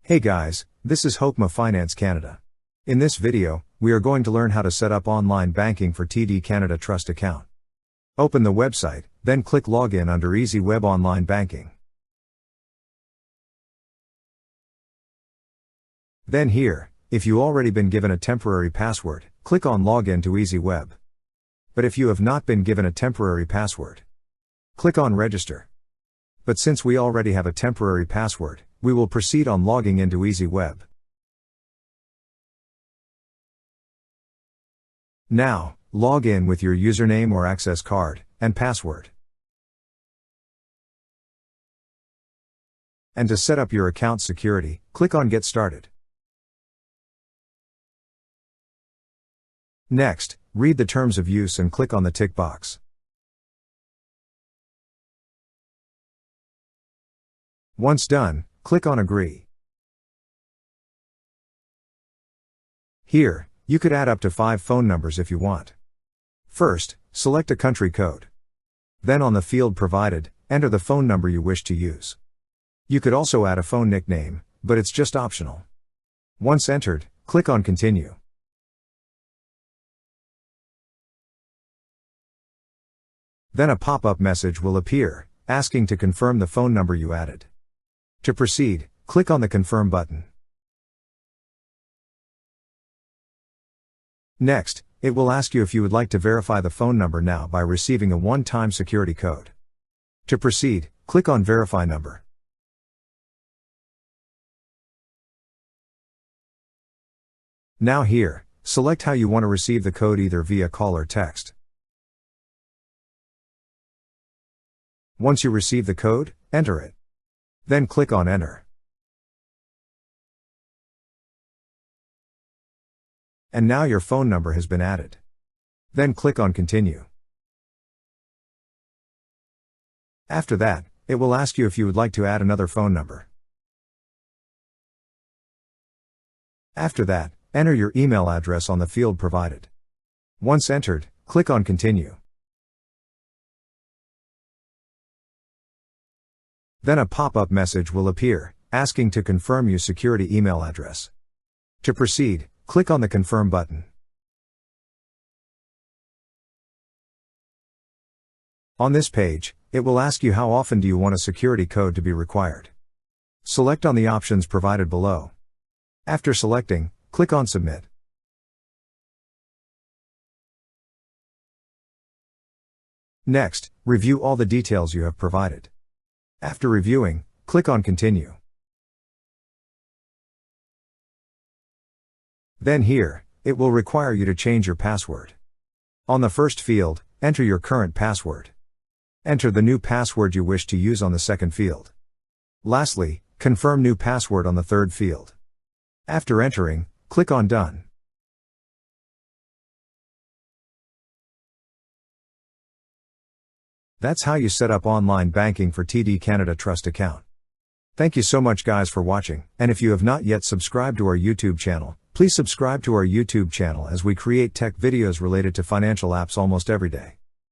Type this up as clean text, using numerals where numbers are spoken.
Hey guys, this is Hokma Finance Canada. In this video, we are going to learn how to set up online banking for TD Canada Trust account. Open the website, then click Login under EasyWeb Online Banking. Then here, if you already been given a temporary password, click on Login to EasyWeb. But if you have not been given a temporary password, click on Register. But since we already have a temporary password, we will proceed on logging into EasyWeb. Now, log in with your username or access card and password. And to set up your account security, click on Get Started. Next, read the terms of use and click on the tick box. Once done, click on Agree. Here, you could add up to 5 phone numbers if you want. First, select a country code. Then on the field provided, enter the phone number you wish to use. You could also add a phone nickname, but it's just optional. Once entered, click on Continue. Then a pop-up message will appear, asking to confirm the phone number you added. To proceed, click on the Confirm button. Next, it will ask you if you would like to verify the phone number now by receiving a one-time security code. To proceed, click on Verify Number. Now here, select how you want to receive the code, either via call or text. Once you receive the code, enter it. Then click on Enter. And now your phone number has been added. Then click on Continue. After that, it will ask you if you would like to add another phone number. After that, enter your email address on the field provided. Once entered, click on Continue. Then a pop-up message will appear, asking to confirm your security email address. To proceed, click on the Confirm button. On this page, it will ask you how often do you want a security code to be required. Select on the options provided below. After selecting, click on Submit. Next, review all the details you have provided. After reviewing, click on Continue. Then here, it will require you to change your password. On the first field, enter your current password. Enter the new password you wish to use on the second field. Lastly, confirm new password on the third field. After entering, click on Done. That's how you set up online banking for TD Canada Trust account. Thank you so much guys for watching, and if you have not yet subscribed to our YouTube channel, please subscribe to our YouTube channel as we create tech videos related to financial apps almost every day.